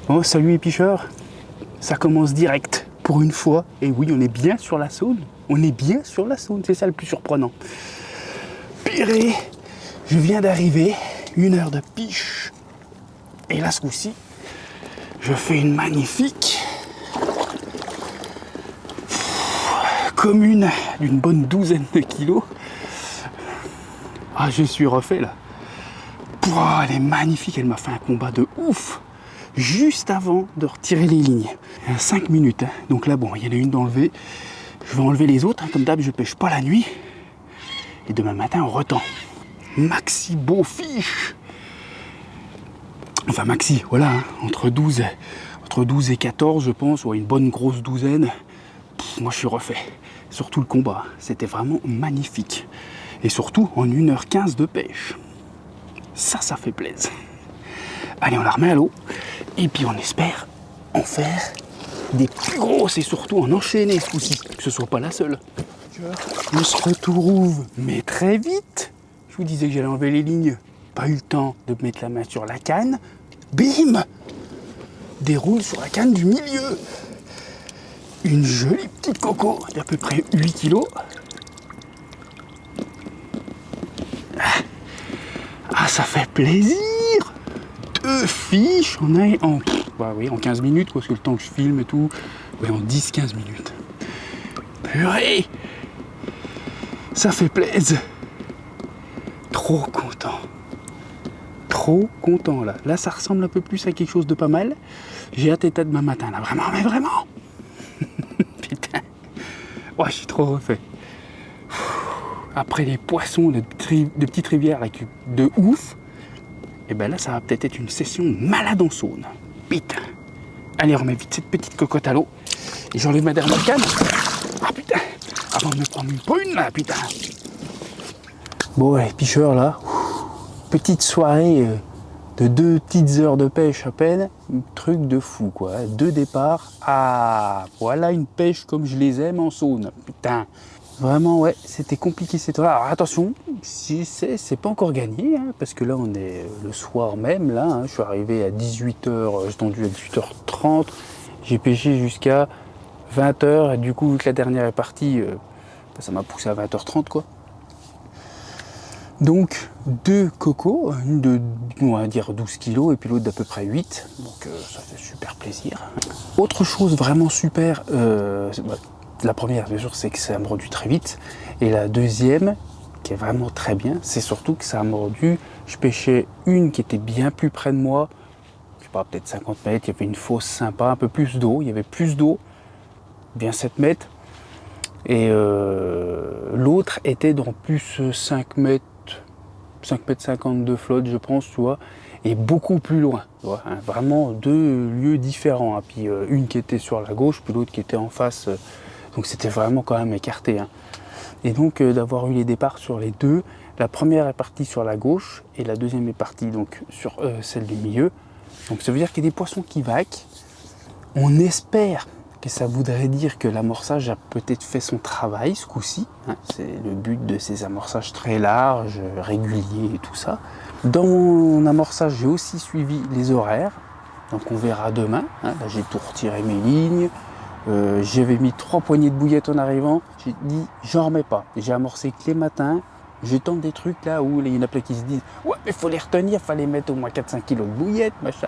Oh, salut les pêcheurs, ça commence direct, pour une fois. Et oui, on est bien sur la Saône. On est bien sur la Saône, c'est ça le plus surprenant. Purée, je viens d'arriver, 1 heure de piche. Et là, ce coup-ci, je fais une magnifique commune d'une bonne douzaine de kilos. Ah, je suis refait là. Pouah, elle est magnifique, elle m'a fait un combat de ouf. Juste avant de retirer les lignes. 5 minutes, hein. Donc là, bon, il y en a une d'enlever. Je vais enlever les autres, hein. Comme d'hab, je pêche pas la nuit. Et demain matin, on retend. Maxi beau fiche. Enfin, maxi, voilà, hein. Entre 12 et 14, je pense, ou une bonne grosse douzaine. Moi, je suis refait. Surtout le combat, c'était vraiment magnifique. Et surtout, en 1h15 de pêche. Ça fait plaisir. Allez, on la remet à l'eau. Et puis, on espère en faire des plus grosses et surtout en enchaîner ce coup-ci. Que ce soit pas la seule. On se retrouve, mais très vite. Je vous disais que j'allais enlever les lignes. Pas eu le temps de mettre la main sur la canne. Bim! Déroule sur la canne du milieu. Une jolie petite coco d'à peu près 8 kg. Ah, ça fait plaisir! 2 fiches en 15 minutes, parce que le temps que je filme et tout, ouais, en 10-15 minutes. Purée! Ça fait plaisir! Trop content! Trop content là. Là, ça ressemble un peu plus à quelque chose de pas mal. J'ai hâte à demain matin là, vraiment, mais vraiment! Putain! Ouais, je suis trop refait. Après les poissons de petites rivières avec de ouf, et ben là ça va peut-être être une session malade en Saône. Putain. Allez, on remet vite cette petite cocotte à l'eau. Et j'enlève ma dernière canne. Ah putain. Avant de me prendre une prune là, putain. Bon ouais, pêcheurs là. Petite soirée de 2 petites heures de pêche à peine. Un truc de fou quoi. 2 départs. Ah, voilà une pêche comme je les aime en Saône. Putain. Vraiment, ouais, c'était compliqué cette heure. Alors attention, si c'est pas encore gagné, hein, parce que là on est le soir même, là, hein, je suis arrivé à 18h, j'ai tendu à 18h30, j'ai pêché jusqu'à 20h, et du coup, vu que la dernière est partie, ça m'a poussé à 20h30, quoi. Donc, 2 cocos, une de, on va dire, 12 kg, et puis l'autre d'à peu près 8, donc ça fait super plaisir. Autre chose vraiment super, la première, bien sûr, c'est que ça a mordu très vite. Et la deuxième, qui est vraiment très bien, c'est surtout que ça a mordu. Je pêchais une qui était bien plus près de moi. Je sais pas, peut-être 50 mètres. Il y avait une fosse sympa, un peu plus d'eau. Il y avait plus d'eau, bien 7 mètres. Et l'autre était dans plus 5 mètres 50 de flotte, je pense, tu vois. Et beaucoup plus loin, tu vois, hein, vraiment 2 lieux différents. Hein. Puis une qui était sur la gauche, puis l'autre qui était en face. Donc c'était vraiment quand même écarté. Hein. Et donc d'avoir eu les départs sur les deux, la première est partie sur la gauche et la deuxième est partie donc sur celle du milieu. Donc ça veut dire qu'il y a des poissons qui vaquent. On espère que ça voudrait dire que l'amorçage a peut-être fait son travail ce coup-ci. Hein. C'est le but de ces amorçages très larges, réguliers et tout ça. Dans mon amorçage, j'ai aussi suivi les horaires. Donc on verra demain. Hein. Là j'ai tout retiré mes lignes. J'avais mis 3 poignées de bouillettes en arrivant, j'ai dit j'en remets pas. J'ai amorcé que les matins, j'ai tant des trucs là où il y en a plein qui se disent ouais mais faut les retenir, fallait mettre au moins 4-5 kg de bouillettes, machin.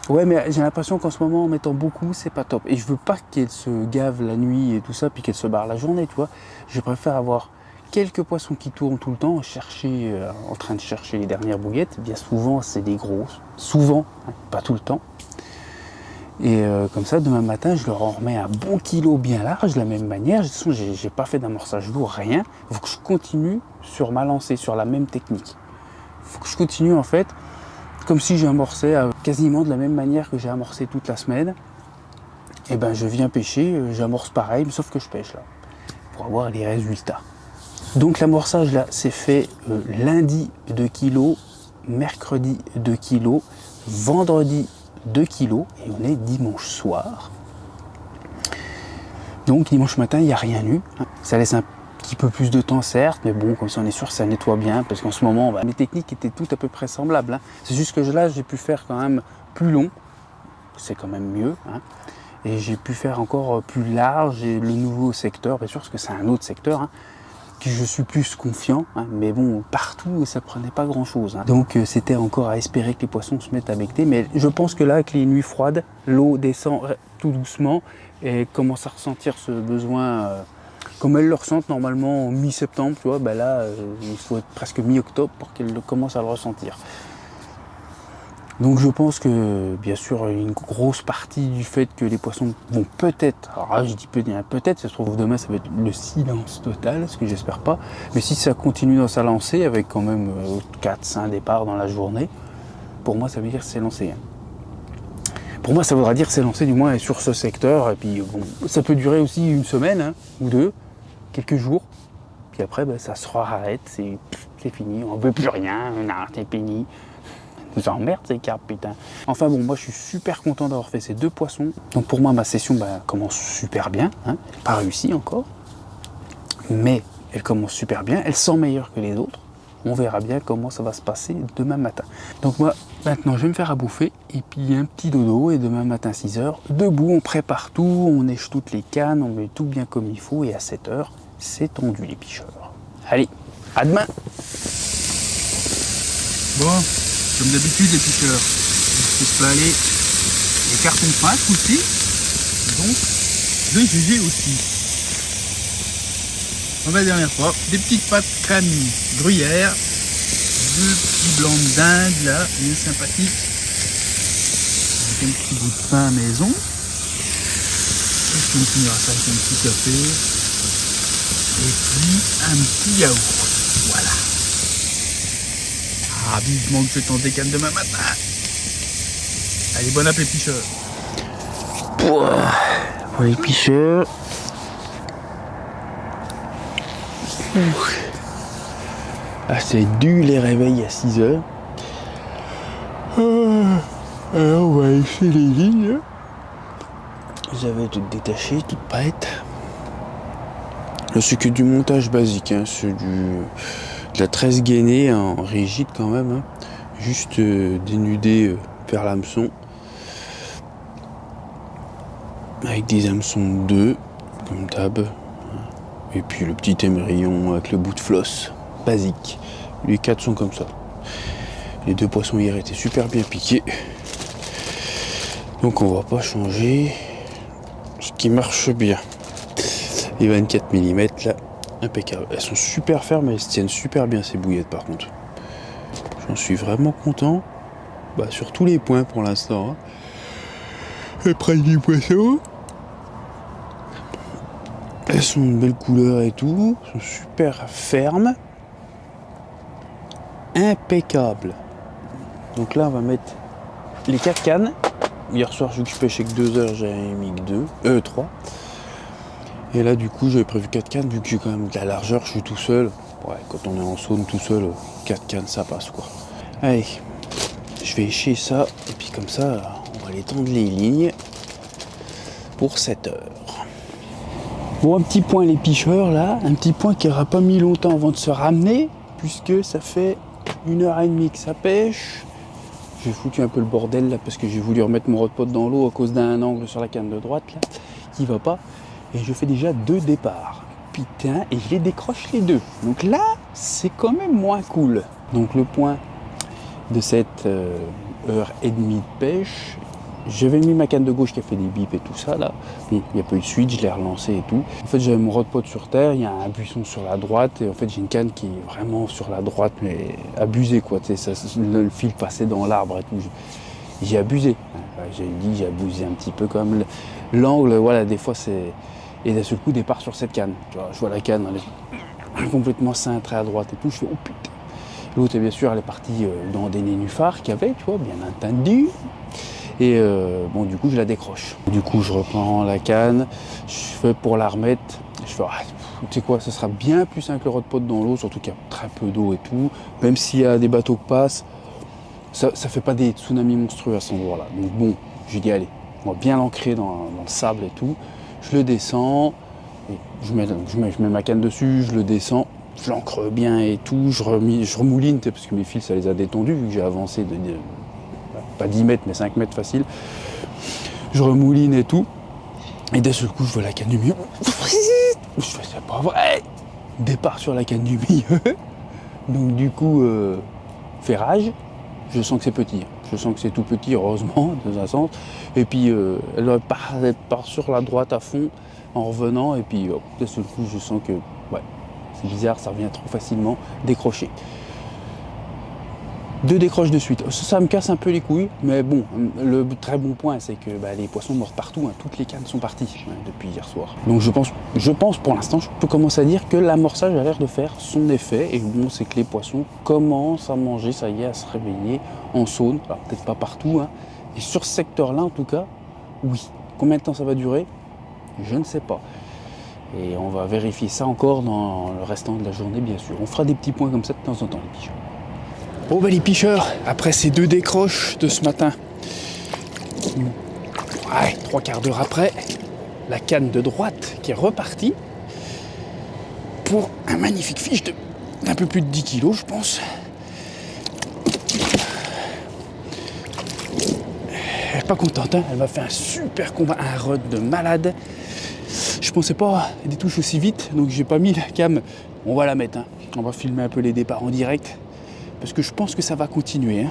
Ouais mais j'ai l'impression qu'en ce moment en mettant beaucoup c'est pas top. Et je veux pas qu'elles se gavent la nuit et tout ça, puis qu'elles se barrent la journée, tu vois. Je préfère avoir quelques poissons qui tournent tout le temps, en train de chercher les dernières bouillettes. Bien souvent c'est des grosses, souvent, hein, pas tout le temps. Et comme ça, demain matin, je leur en remets un bon kilo bien large, de la même manière. De toute façon, j'ai pas fait d'amorçage lourd, rien. Il faut que je continue sur ma lancée, sur la même technique. Il faut que je continue en fait, comme si j'amorçais quasiment de la même manière que j'ai amorcé toute la semaine. Et ben, je viens pêcher, j'amorce pareil, sauf que je pêche là, pour avoir les résultats. Donc l'amorçage là, c'est fait lundi 2 kg, mercredi 2 kg, vendredi 2 kg et on est dimanche soir. Donc dimanche matin, il n'y a rien eu. Ça laisse un petit peu plus de temps certes, mais bon, comme ça on est sûr que ça nettoie bien, parce qu'en ce moment, mes techniques étaient toutes à peu près semblables. Hein. C'est juste que là, j'ai pu faire quand même plus long, c'est quand même mieux. Hein. Et j'ai pu faire encore plus large et le nouveau secteur, bien sûr, parce que c'est un autre secteur, hein, que je suis plus confiant, hein, mais bon, partout, ça prenait pas grand-chose. Hein. Donc c'était encore à espérer que les poissons se mettent à becter, mais je pense que là, avec les nuits froides, l'eau descend tout doucement et commence à ressentir ce besoin, comme elles le ressentent normalement en mi-septembre, tu vois, ben là, il faut être presque mi-octobre pour qu'elles commencent à le ressentir. Donc je pense que, bien sûr, une grosse partie du fait que les poissons vont peut-être, alors là je dis peut-être, ça se trouve demain ça va être le silence total, ce que j'espère pas, mais si ça continue dans sa lancée, avec quand même 4-5 départs dans la journée, pour moi ça veut dire que c'est lancé. Hein. Pour moi ça voudra dire que c'est lancé du moins sur ce secteur, et puis bon, ça peut durer aussi une semaine, hein, ou deux, quelques jours, puis après ben, ça se arrête, c'est fini, on ne veut plus rien, c'est fini. J'emmerde ces carpes, putain. Enfin bon, moi je suis super content d'avoir fait ces 2 poissons. Donc pour moi, ma session commence super bien. Hein. Elle n'a pas réussi encore. Mais elle commence super bien. Elle sent meilleure que les autres. On verra bien comment ça va se passer demain matin. Donc moi, maintenant, je vais me faire à bouffer. Et puis un petit dodo. Et demain matin, 6h, debout, on prépare tout. On neige toutes les cannes. On met tout bien comme il faut. Et à 7h, c'est tendu les picheurs. Allez, à demain. Bon. Comme d'habitude, les picheurs, je peux aller les cartons fins aussi, donc de GG aussi. Comme la dernière fois, des petites pâtes crème gruyère, 2 petits blancs d'Inde là, bien sympathiques, avec un petit bout de pain maison. Et puis on finira ça avec un petit café, et puis un petit yaourt. Voilà. Ah, vivement que je tente des cannes demain matin. Allez, bon appétit, picheurs. Pour les picheurs. Ah, c'est dur les réveils à 6h. Alors, on va laisser les lignes. J'avais toutes détachées, toutes prêtes. Là, c'est que du montage basique, hein. C'est de la 13 gainée en rigide quand même, hein. Juste dénudé vers l'hameçon avec des hameçons 2 comme d'hab, et puis le petit émerillon avec le bout de flosse basique. Les 4 sont comme ça. Les 2 poissons hier étaient super bien piqués, donc on va pas changer, ce qui marche bien. Les 24 mm là, impeccable. Elles sont super fermes et elles se tiennent super bien ces bouillettes par contre. J'en suis vraiment content. Sur tous les points pour l'instant. Hein. Elles prennent du poisson. Elles sont de belle couleur et tout. Elles sont super fermes. Impeccables. Donc là on va mettre les 4 cannes. Hier soir vu que je pêchais que 2 heures, j'avais mis que 3. Et là du coup j'avais prévu 4 cannes, vu que j'ai quand même de la largeur, je suis tout seul. Ouais, quand on est en saune tout seul, 4 cannes ça passe quoi. Allez, je vais écher ça, et puis comme ça, on va aller tendre les lignes pour 7 heures. Bon, un petit point les picheurs là, un petit point qui n'aura pas mis longtemps avant de se ramener, puisque ça fait 1h30 que ça pêche. J'ai foutu un peu le bordel là, parce que j'ai voulu remettre mon rod-pot dans l'eau à cause d'un angle sur la canne de droite là, qui va pas. Et je fais déjà 2 départs. Putain, et je les décroche les 2. Donc là, c'est quand même moins cool. Donc le point de cette heure et demie de pêche, j'avais mis ma canne de gauche qui a fait des bips et tout ça là. Bon, il n'y a pas eu de suite, je l'ai relancé et tout. En fait, j'avais mon rod-pot sur terre, il y a un buisson sur la droite, et en fait, j'ai une canne qui est vraiment sur la droite, mais abusée quoi. Tu sais, le fil passait dans l'arbre et tout. J'ai abusé. J'ai abusé un petit peu quand même. L'angle, voilà, des fois c'est. Et d'un seul coup, départ sur cette canne. Tu vois, je vois la canne, elle est complètement cintrée à droite et tout. Je fais, oh putain. L'autre, bien sûr, elle est partie dans des nénuphars qu'il y avait, tu vois, bien entendu. Et bon, du coup, je la décroche. Du coup, je reprends la canne, je fais pour la remettre. Je fais, tu sais quoi, ça sera bien plus simple que le rod-pot dans l'eau, surtout qu'il y a très peu d'eau et tout. Même s'il y a des bateaux qui passent, ça fait pas des tsunamis monstrueux à cet endroit-là. Donc bon, j'ai dit, allez, on va bien l'ancrer dans le sable et tout. Je le descends, et je mets ma canne dessus, je le descends, je l'ancre bien et tout, je remouline, parce que mes fils, ça les a détendus, vu que j'ai avancé de pas 10 mètres, mais 5 mètres facile. Je remouline et tout. Et d'un seul coup, je vois la canne du milieu. Je fais, c'est pas vrai. Départ sur la canne du milieu. Donc du coup, ferrage. Je sens que c'est petit. Je sens que c'est tout petit, heureusement, dans un sens. Et puis, elle part sur la droite à fond en revenant. Et puis, d'un seul coup, je sens que, ouais, c'est bizarre, ça revient trop facilement. Décroché. 2 décroches de suite. Ça me casse un peu les couilles, mais bon, le très bon point, c'est que les poissons mordent partout, hein. Toutes les cannes sont parties depuis hier soir. Donc je pense pour l'instant, je peux commencer à dire que l'amorçage a l'air de faire son effet. Et bon, c'est que les poissons commencent à manger, ça y est, à se réveiller en saune. Alors peut-être pas partout, hein. Et sur ce secteur-là, en tout cas, oui. Combien de temps ça va durer? Je ne sais pas. Et on va vérifier ça encore dans le restant de la journée, bien sûr. On fera des petits points comme ça de temps en temps, les pigeons. Bon les pêcheurs, après ces 2 décroches de ce matin, ouais, 3/4 d'heure après, la canne de droite qui est repartie pour un magnifique fiche d'un peu plus de 10 kg, je pense. Elle est pas contente, hein. Elle m'a fait un super combat, un rod de malade. Je pensais pas des touches aussi vite, donc j'ai pas mis la cam. On va la mettre, hein. On va filmer un peu les départs en direct. Parce que je pense que ça va continuer. Hein.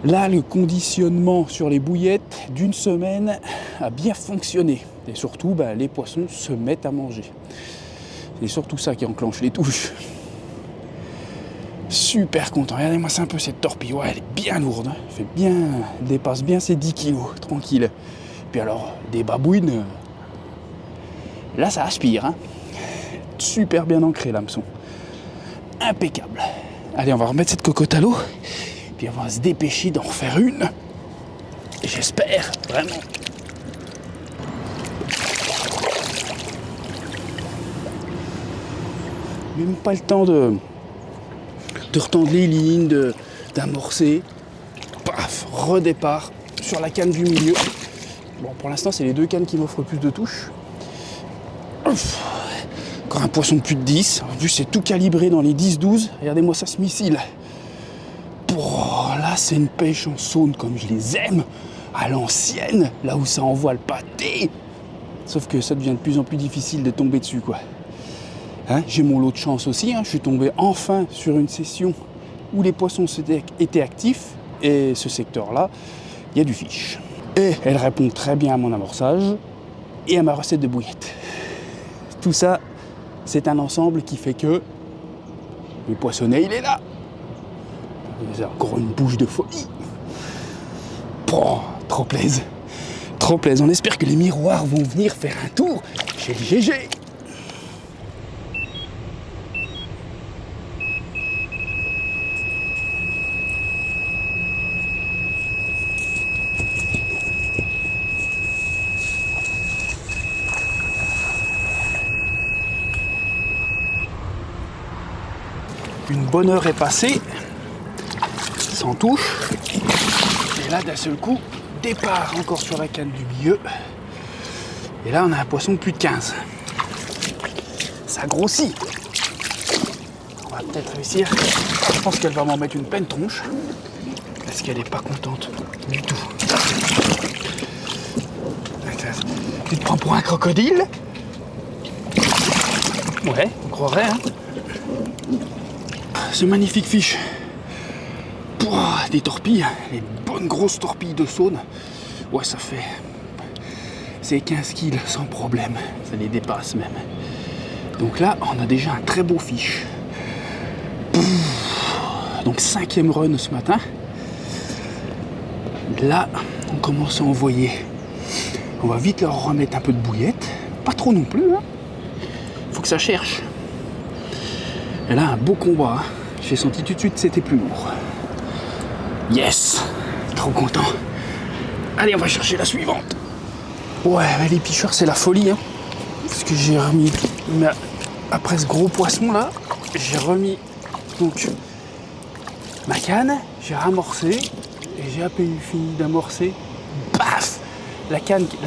Là, le conditionnement sur les bouillettes d'une semaine a bien fonctionné. Et surtout, les poissons se mettent à manger. C'est surtout ça qui enclenche les touches. Super content. Regardez-moi ça un peu cette torpille. Ouais, elle est bien lourde. Hein. Elle dépasse bien ses 10 kilos. Tranquille. Puis alors, des babouines. Là, ça aspire. Hein. Super bien ancré, l'hameçon. Impeccable. Allez, on va remettre cette cocotte à l'eau, puis on va se dépêcher d'en refaire une. Et j'espère, vraiment. Même pas le temps de retendre les lignes, d'amorcer. Paf, redépart sur la canne du milieu. Bon, pour l'instant, c'est les 2 cannes qui m'offrent plus de touches. Ouf. Encore un poisson de plus de 10. En plus, c'est tout calibré dans les 10-12. Regardez-moi ça, ce missile. Là, c'est une pêche en saune comme je les aime. À l'ancienne, là où ça envoie le pâté. Sauf que ça devient de plus en plus difficile de tomber dessus, quoi. Hein, j'ai mon lot de chance aussi. Hein. Je suis tombé enfin sur une session où les poissons étaient actifs. Et ce secteur-là, il y a du fiche. Et elle répond très bien à mon amorçage et à ma recette de bouillette. Tout ça, c'est un ensemble qui fait que le poissonnet, il est là. C'est encore une bouche de folie. Trop plaise. Trop plaise. On espère que les miroirs vont venir faire un tour chez le GG. Une bonne heure est passée, sans touche. Et là, d'un seul coup, départ encore sur la canne du milieu. Et là, on a un poisson de plus de 15. Ça grossit. On va peut-être réussir. Je pense qu'elle va m'en mettre une pleine tronche. Parce qu'elle n'est pas contente du tout. Tu te prends pour un crocodile? Ouais, on croirait, hein. Ce magnifique fiche. Des torpilles, les bonnes grosses torpilles de saune. Ouais, ça fait... C'est 15 kills sans problème. Ça les dépasse même. Donc là, on a déjà un très beau fiche. Donc 5e run ce matin. Là, on commence à envoyer. On va vite leur remettre un peu de bouillette. Pas trop non plus. Hein. Faut que ça cherche. Et là, un beau combat. Hein. J'ai senti tout de suite que c'était plus lourd. Yes! Trop content. Allez, on va chercher la suivante. Ouais, mais les pêcheurs, c'est la folie. Hein. Parce que j'ai remis... Après ce gros poisson là, j'ai remis donc ma canne, j'ai ramorcé et j'ai à peine fini d'amorcer. Paf! La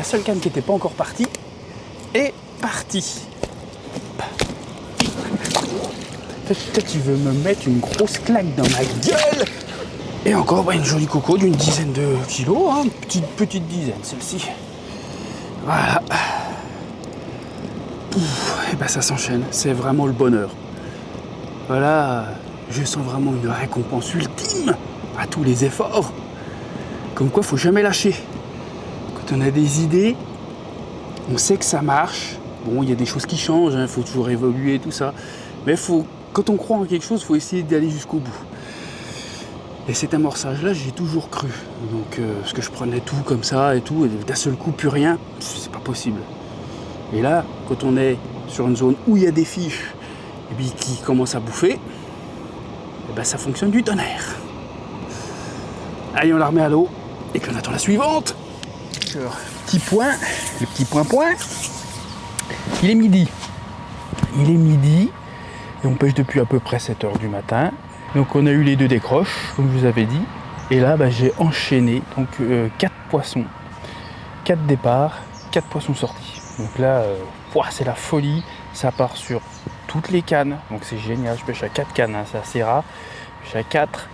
seule canne qui n'était pas encore partie est partie. Peut-être tu veux me mettre une grosse claque dans ma gueule. Et encore bah, une jolie coco d'une dizaine de kilos, hein, petite dizaine celle-ci. Voilà. Et ben ça s'enchaîne, c'est vraiment le bonheur. Voilà, je sens vraiment une récompense ultime à tous les efforts. Comme quoi, faut jamais lâcher. Quand on a des idées, on sait que ça marche. Bon, il y a des choses qui changent, il faut toujours évoluer, tout ça. Mais quand on croit en quelque chose, il faut essayer d'aller jusqu'au bout. Et cet amorçage-là, j'ai toujours cru. Donc, parce que je prenais tout comme ça et tout, et d'un seul coup, plus rien, c'est pas possible. Et là, quand on est sur une zone où il y a des fiches et puis qui commencent à bouffer, et ben ça fonctionne du tonnerre. Allez, on la remet à l'eau et puis on attend la suivante. Alors, petit point, le petit point. Il est midi. Et on pêche depuis à peu près 7 h du matin. Donc on a eu les 2 décroches, comme je vous avais dit. Et là, bah, j'ai enchaîné donc 4 poissons. 4 départs, 4 poissons sortis. Donc là, c'est la folie. Ça part sur toutes les cannes. Donc c'est génial. Je pêche à 4 cannes, hein, c'est assez rare. Je pêche à 4.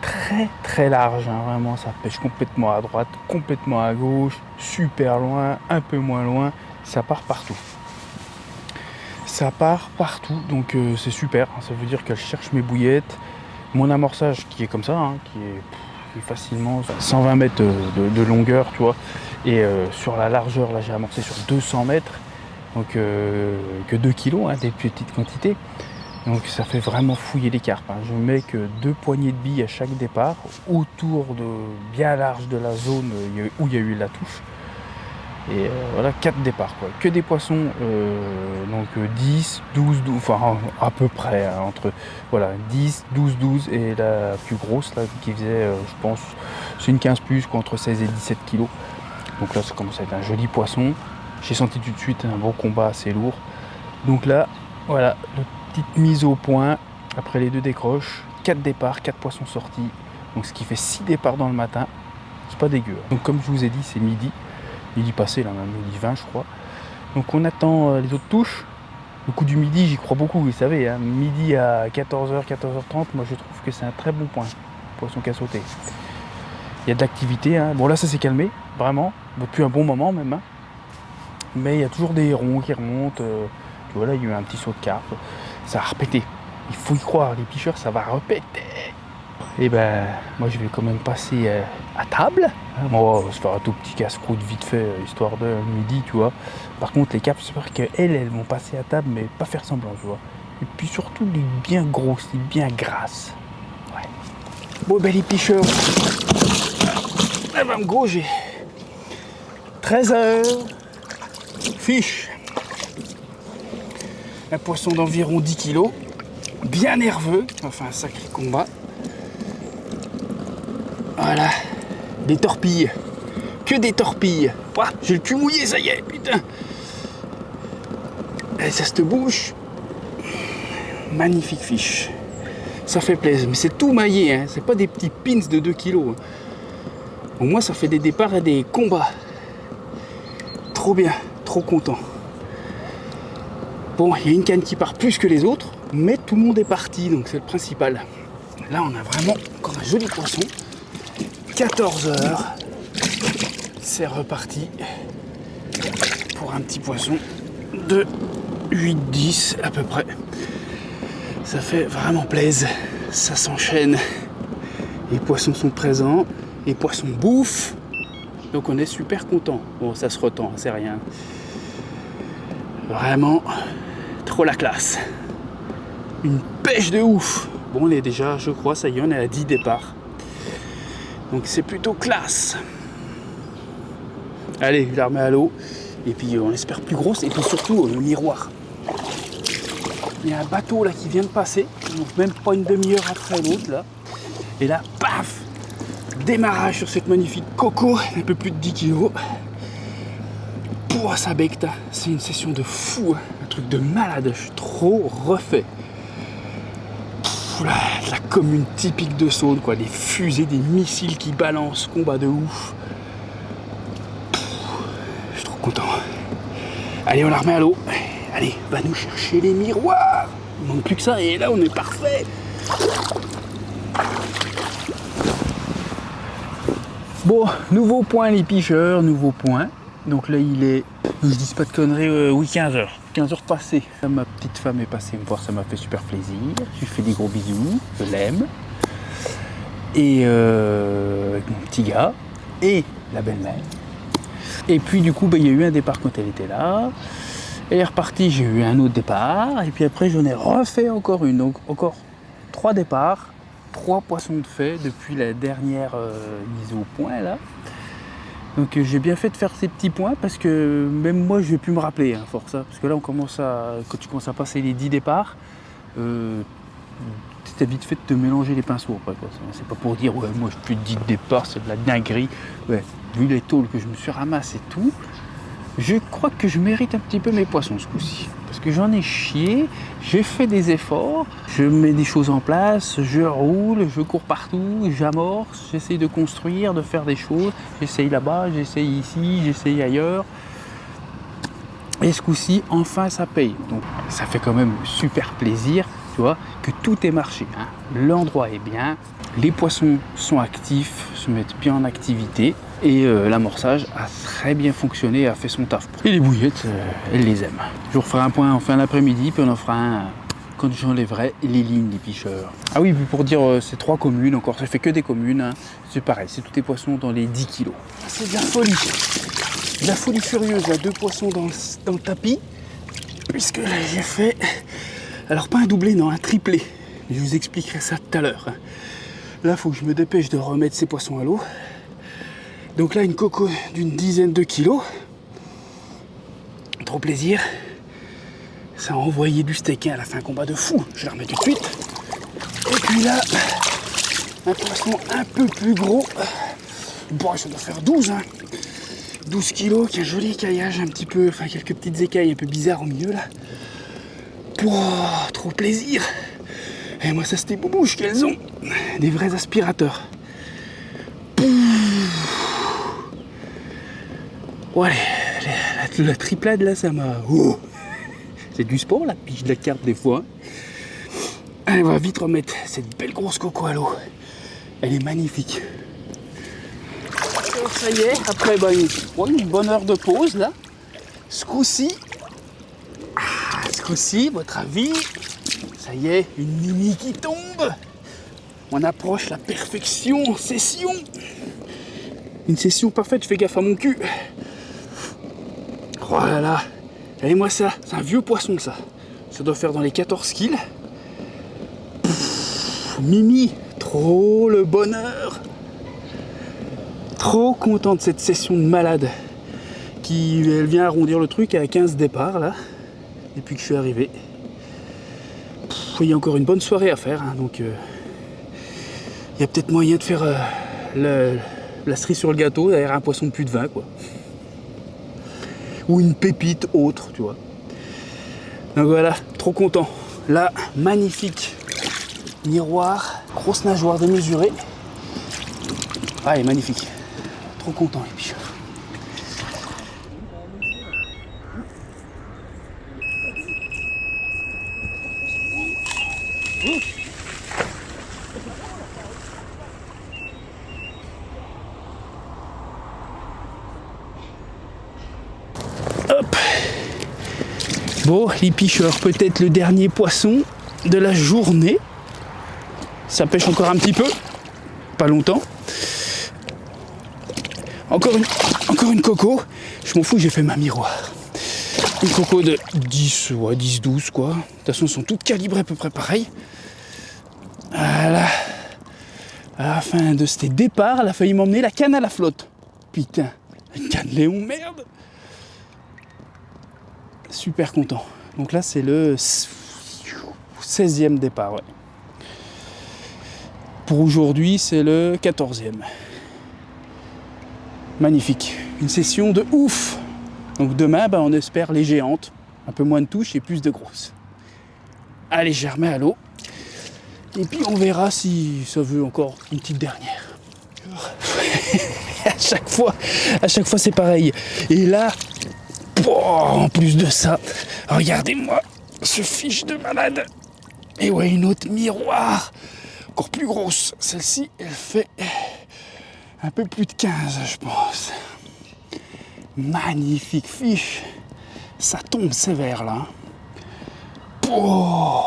Très très large, hein, vraiment. Ça pêche complètement à droite, complètement à gauche, super loin, un peu moins loin. Ça part partout. Donc c'est super, hein, ça veut dire qu'elle cherche mes bouillettes. Mon amorçage qui est comme ça, hein, qui est facilement 120 mètres de longueur, tu vois. Et sur la largeur, là j'ai amorcé sur 200 mètres, donc que 2 kilos, hein, des petites quantités. Donc ça fait vraiment fouiller les carpes, hein. Je mets que 2 poignées de billes à chaque départ, autour de bien large de la zone où il y a eu la touche. Et voilà, 4 départs, quoi. Que des poissons, donc 10, 12, enfin à peu près, hein, entre voilà, 10, 12, 12 et la plus grosse là qui faisait, je pense, c'est une 15 plus, quoi, entre 16 et 17 kilos. Donc là ça commence à être un joli poisson. J'ai senti tout de suite un bon combat assez lourd. Donc là, voilà, petite mise au point, après les 2 décroches, 4 départs, 4 poissons sortis. Donc ce qui fait 6 départs dans le matin, c'est pas dégueu. Donc comme je vous ai dit, c'est midi passé, là, même midi 20 je crois. Donc on attend les autres touches. Le coup du midi, j'y crois beaucoup, vous savez, hein. Midi à 14h, 14h30, moi je trouve que c'est un très bon point, poisson qu'à sauter. Il y a de l'activité, hein. Bon là ça s'est calmé, vraiment, depuis un bon moment même, hein. Mais il y a toujours des hérons qui remontent, tu vois là il y a eu un petit saut de carpe, ça a repété. Il faut y croire, les pêcheurs ça va repéter. Et ben moi je vais quand même passer à table. On va se faire un tout petit casse-croûte vite fait, histoire de midi, tu vois. Par contre les carpes, j'espère qu'elles vont passer à table, mais pas faire semblant, tu vois. Et puis surtout les bien grosses, les bien grasses. Ouais. Bon ben les pêcheurs, elle va me gauger. 13h. Fiche. Un poisson d'environ 10 kg. Bien nerveux, enfin un sacré combat. Voilà, des torpilles, que des torpilles. Ouah, j'ai le cul mouillé, ça y est, putain. Et ça se bouche. Magnifique fiche. Ça fait plaisir, mais c'est tout maillé, hein. C'est pas des petits pins de 2 kilos. Au moins ça fait des départs et des combats. Trop bien, trop content. Bon, il y a une canne qui part plus que les autres, mais tout le monde est parti, donc c'est le principal. Là on a vraiment encore un joli poisson. 14h, c'est reparti pour un petit poisson de 8-10 à peu près. Ça fait vraiment plaisir, ça s'enchaîne. Les poissons sont présents, les poissons bouffent, donc on est super content. Bon, ça se retend, c'est rien. Vraiment trop la classe. Une pêche de ouf. Bon, on est déjà, je crois, ça y est, on est à 10 départs. Donc c'est plutôt classe. Allez, je la remets à l'eau. Et puis on espère plus grosse. Et puis surtout le miroir. Il y a un bateau là qui vient de passer. Donc même pas une demi-heure après l'autre là. Et là, paf, démarrage sur cette magnifique coco. Un peu plus de 10 kg. Pour sa becta. C'est une session de fou. Un truc de malade. Je suis trop refait. La commune typique de Saône, quoi, des fusées, des missiles qui balancent, combat de ouf. Je suis trop content. Allez, on la remet à l'eau. Allez, va nous chercher les miroirs. Il manque plus que ça et là on est parfait. Bon, nouveau point les picheurs, nouveau point. Donc là il est, je dis pas de conneries, oui 15h. 15h passées. Ma petite femme est passée me voir, ça m'a fait super plaisir. Je lui fais des gros bisous, je l'aime. Et avec mon petit gars et la belle-mère. Et puis du coup il y a eu un départ quand elle était là. Elle est repartie, j'ai eu un autre départ. Et puis après j'en ai refait encore une. Donc encore 3 départs, 3 poissons de fait depuis la dernière mise au point là. Donc j'ai bien fait de faire ces petits points parce que même moi je vais plus me rappeler force ça. Parce que là quand tu commences à passer les 10 départs, t'as vite fait de te mélanger les pinceaux après quoi. C'est pas pour dire ouais moi je plus de 10 départs, c'est de la dinguerie. Ouais, vu les tôles que je me suis ramassé et tout, je crois que je mérite un petit peu mes poissons ce coup-ci. Parce que j'en ai chié, j'ai fait des efforts, je mets des choses en place, je roule, je cours partout, j'amorce, j'essaye de construire, de faire des choses. J'essaye là-bas, j'essaye ici, j'essaye ailleurs. Et ce coup-ci, enfin ça paye. Donc ça fait quand même super plaisir, tu vois, que tout ait marché. Hein. L'endroit est bien, les poissons sont actifs, se mettent bien en activité. Et l'amorçage a très bien fonctionné, a fait son taf. Et les bouillettes, elles les aiment. Je vous referai un point en fin d'après-midi, puis on en fera un quand j'enlèverai les lignes des picheurs. Ah oui, puis pour dire, c'est 3 communes encore, ça fait que des communes. Hein. C'est pareil, c'est tous les poissons dans les 10 kilos. C'est de la folie. De la folie furieuse, là, 2 poissons dans le tapis. Puisque là, j'ai fait, alors pas un doublé, non, un triplé. Je vous expliquerai ça tout à l'heure. Là, il faut que je me dépêche de remettre ces poissons à l'eau. Donc là, une coco d'une dizaine de kilos. Trop plaisir. Ça a envoyé du steak, hein. Elle a fait un combat de fou. Je la remets tout de suite. Et puis là, un poisson un peu plus gros. Bon, ça doit faire 12. Hein. 12 kilos, qui a un joli écaillage, un petit peu, enfin quelques petites écailles un peu bizarres au milieu là. Oh, trop plaisir. Et moi, ça, c'est des boubouches qu'elles ont. Des vrais aspirateurs. Ouais, la triplade là, ça m'a... Oh. C'est du sport, la piche de la carpe des fois. Allez, on va vite remettre cette belle grosse coco à l'eau. Elle est magnifique. Alors, ça y est, après une bonne heure de pause là. Ce coup-ci, votre avis, ça y est, une mimi qui tombe. On approche la perfection en session. Une session parfaite, je fais gaffe à mon cul. Voilà. Et moi ça, c'est un vieux poisson ça. Ça doit faire dans les 14 kills. Mimi, trop le bonheur. Trop content de cette session de malade. Elle vient arrondir le truc à 15 départs là. Depuis que je suis arrivé. Il y a encore une bonne soirée à faire. Hein, donc il y a peut-être moyen de faire la cerise sur le gâteau derrière un poisson de plus de 20 quoi. Ou une pépite autre, tu vois. Donc voilà, trop content. Là, magnifique miroir, grosse nageoire démesurée. Ah, elle est magnifique. Trop content les picheurs. Hop. Bon, les picheurs, peut-être le dernier poisson de la journée. Ça pêche encore un petit peu, pas longtemps. Encore une coco. Je m'en fous, j'ai fait ma miroir. Une coco de 10, ouais, 10-12 quoi. De toute façon, elles sont toutes calibrées à peu près pareil. Voilà. À la fin de ce départ, elle a failli m'emmener la canne à la flotte. Putain, une canne Léon, merde. Super content. Donc là, c'est le 16e départ, ouais. Pour aujourd'hui, c'est le 14e. Magnifique. Une session de ouf. Donc demain, on espère les géantes. Un peu moins de touches et plus de grosses. Allez, je remets à l'eau. Et puis on verra si ça veut encore une petite dernière. à chaque fois c'est pareil. Et là, en plus de ça, regardez-moi ce fiche de malade. Et ouais, une autre miroir. Encore plus grosse. Celle-ci, elle fait un peu plus de 15, je pense. Magnifique fiche. Ça tombe sévère là. Oh.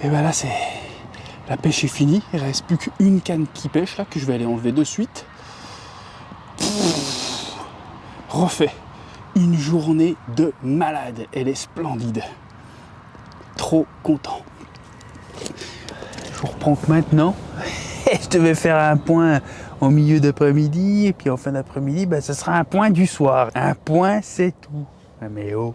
Et ben là, c'est la pêche est finie. Il ne reste plus qu'une canne qui pêche là que je vais aller enlever de suite. Refait une journée de malade. Elle est splendide. Trop content. Je vous reprends que maintenant. Je devais faire un point en milieu d'après-midi et puis en fin d'après-midi, ben, ce sera un point du soir. Un point, c'est tout. Mais oh,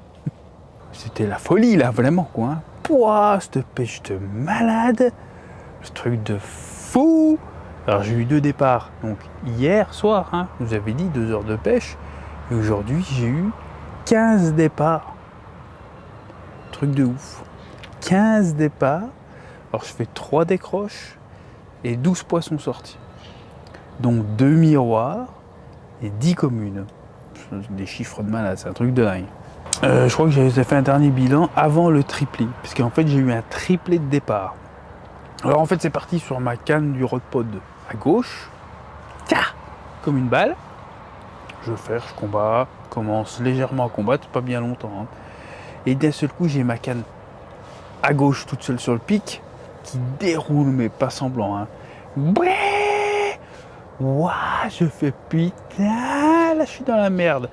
c'était la folie là, vraiment quoi. Hein. Pouah, cette pêche de malade, ce truc de fou. Alors j'ai eu 2 départs. Donc hier soir, hein, je vous avais dit 2 heures de pêche. Et aujourd'hui, j'ai eu 15 départs. Truc de ouf. 15 départs. Alors je fais 3 décroches et 12 poissons sortis. Donc 2 miroirs et 10 communes. Des chiffres de malade, c'est un truc de dingue. Je crois que j'avais fait un dernier bilan avant le triplé, puisqu'en fait j'ai eu un triplé de départ. Alors en fait c'est parti sur ma canne du Rodpod à gauche, comme une balle. Je combat, commence légèrement à combattre, pas bien longtemps. Hein. Et d'un seul coup j'ai ma canne à gauche toute seule sur le pic, qui déroule mais pas semblant. Hein. Ouah, je fais putain, là je suis dans la merde.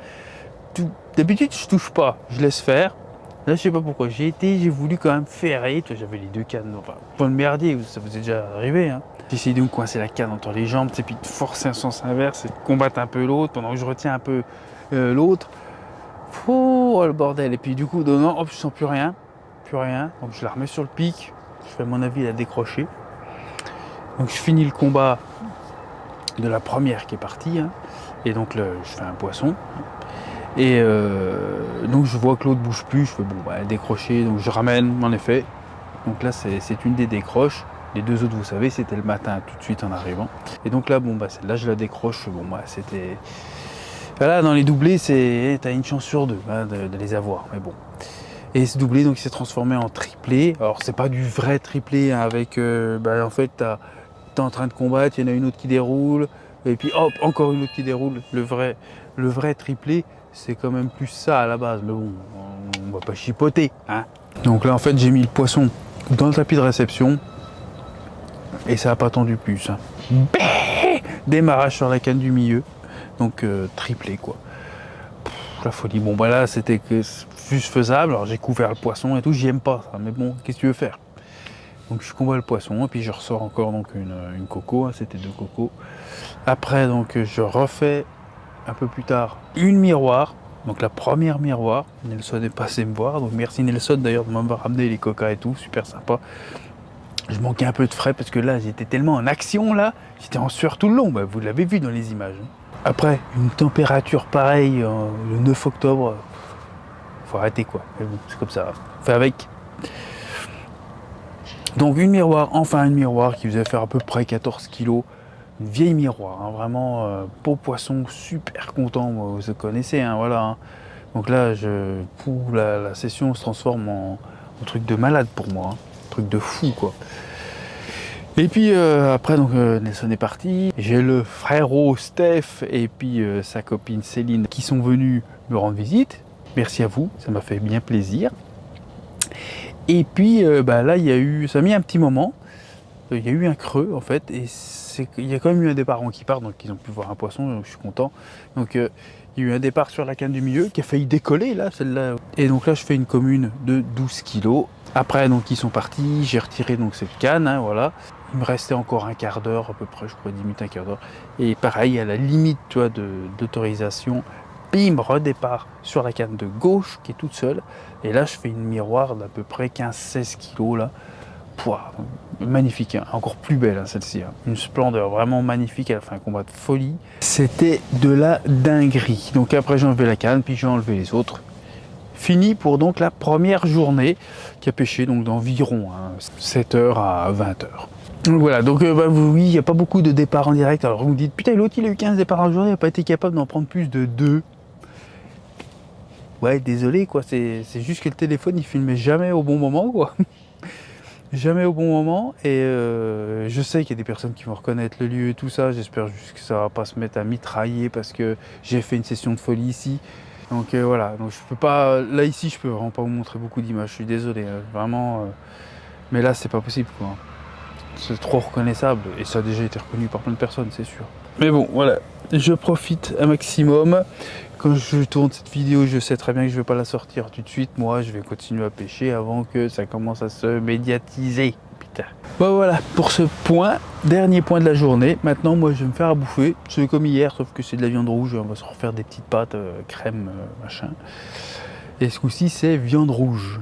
D'habitude je touche pas, je laisse faire. Là je sais pas pourquoi, j'ai voulu quand même ferrer. J'avais les 2 cannes, enfin pas le merdier, ça vous est déjà arrivé. Hein. J'ai essayé de me coincer la canne entre les jambes, et puis de forcer un sens inverse et de combattre un peu l'autre pendant que je retiens un peu l'autre. Oh le bordel, et puis du coup, non, hop, je sens plus rien. Donc je la remets sur le pic, je fais à mon avis la décrocher. Donc je finis le combat de la première qui est partie, hein. Et donc je fais un poisson. Et donc je vois que l'autre bouge plus, je fais bon, bah, décrocher, donc je ramène en effet. Donc là c'est une des décroches. Les 2 autres, vous savez, c'était le matin tout de suite en arrivant. Et donc là, bon bah celle-là je la décroche. Bon bah c'était. Voilà, dans les doublés, t'as une chance sur 2 hein, de les avoir, mais bon. Et ce doublé donc il s'est transformé en triplé. Alors c'est pas du vrai triplé hein, avec en fait t'es en train de combattre, il y en a une autre qui déroule, et puis hop, encore une autre qui déroule. Le vrai triplé, c'est quand même plus ça à la base, mais bon, on va pas chipoter. Hein. Donc là, en fait, j'ai mis le poisson dans le tapis de réception, et ça n'a pas tendu plus. Hein. Démarrage sur la canne du milieu, donc triplé, quoi. La folie. Bon, bah là, c'était juste faisable, alors j'ai couvert le poisson et tout, j'y aime pas ça, mais bon, qu'est-ce que tu veux faire? Donc je combats le poisson et puis je ressors encore donc une coco, hein, c'était 2 cocos. Après donc je refais un peu plus tard une miroir, donc la première miroir. Nelson est passé me voir, donc merci Nelson d'ailleurs de m'avoir ramené les coca et tout, super sympa. Je manquais un peu de frais parce que là j'étais tellement en action là, j'étais en sueur tout le long, bah, vous l'avez vu dans les images. Après une température pareille le 9 octobre, faut arrêter quoi, mais bon c'est comme ça, fait avec. Donc une miroir qui faisait faire à peu près 14 kg, une vieille miroir, hein, vraiment beau poisson, super content, vous connaissez, hein, voilà. Hein. Donc là, la session se transforme en truc de malade pour moi, hein, truc de fou quoi. Et puis après donc Nelson est parti, j'ai le frérot Steph et puis sa copine Céline qui sont venus me rendre visite. Merci à vous, ça m'a fait bien plaisir. Et puis là, ça a mis un petit moment. Il y a eu un creux en fait, et il y a quand même eu un départ en qui part, donc ils ont pu voir un poisson, donc je suis content. Donc il y a eu un départ sur la canne du milieu qui a failli décoller là, celle-là. Et donc là, je fais une commune de 12 kg. Après, donc ils sont partis, j'ai retiré donc cette canne, hein, voilà. Il me restait encore un quart d'heure à peu près, je crois 10 minutes, un quart d'heure. Et pareil, à la limite, tu vois, d'autorisation. Bim, redépart sur la canne de gauche qui est toute seule. Et là, je fais une miroir d'à peu près 15-16 kg là. Pouah, magnifique, hein. Encore plus belle hein, celle-ci. Hein. Une splendeur vraiment magnifique. Elle a fait un combat de folie. C'était de la dinguerie. Donc après, j'ai enlevé la canne, puis j'ai enlevé les autres. Fini pour donc la première journée qui a pêché donc d'environ 7h à 20h. Donc voilà, donc oui, il n'y a pas beaucoup de départs en direct. Alors vous me dites, putain, l'autre il a eu 15 départs en journée, il n'a pas été capable d'en prendre plus de 2. Ouais, désolé quoi, c'est juste que le téléphone il filmait jamais au bon moment quoi. jamais au bon moment. Et je sais qu'il y a des personnes qui vont reconnaître le lieu et tout ça. J'espère juste que ça va pas se mettre à mitrailler parce que j'ai fait une session de folie ici. Donc voilà, donc je peux pas. Là ici, je peux vraiment pas vous montrer beaucoup d'images. Je suis désolé, vraiment. Mais là, c'est pas possible, quoi. C'est trop reconnaissable et ça a déjà été reconnu par plein de personnes, c'est sûr. Mais bon, voilà, je profite un maximum. Quand je tourne cette vidéo, je sais très bien que je vais pas la sortir tout de suite. Moi, je vais continuer à pêcher avant que ça commence à se médiatiser. Putain. Bon voilà, pour ce point, dernier point de la journée. Maintenant, moi, je vais me faire à bouffer. C'est comme hier, sauf que c'est de la viande rouge. On va se refaire des petites pâtes, crème, machin. Et ce coup-ci, c'est viande rouge.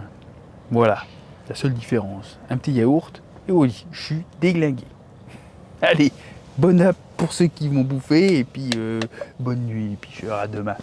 Voilà, la seule différence. Un petit yaourt et au lit. Je suis déglingué. Allez, bonne app pour ceux qui vont bouffer et puis bonne nuit et puis à demain.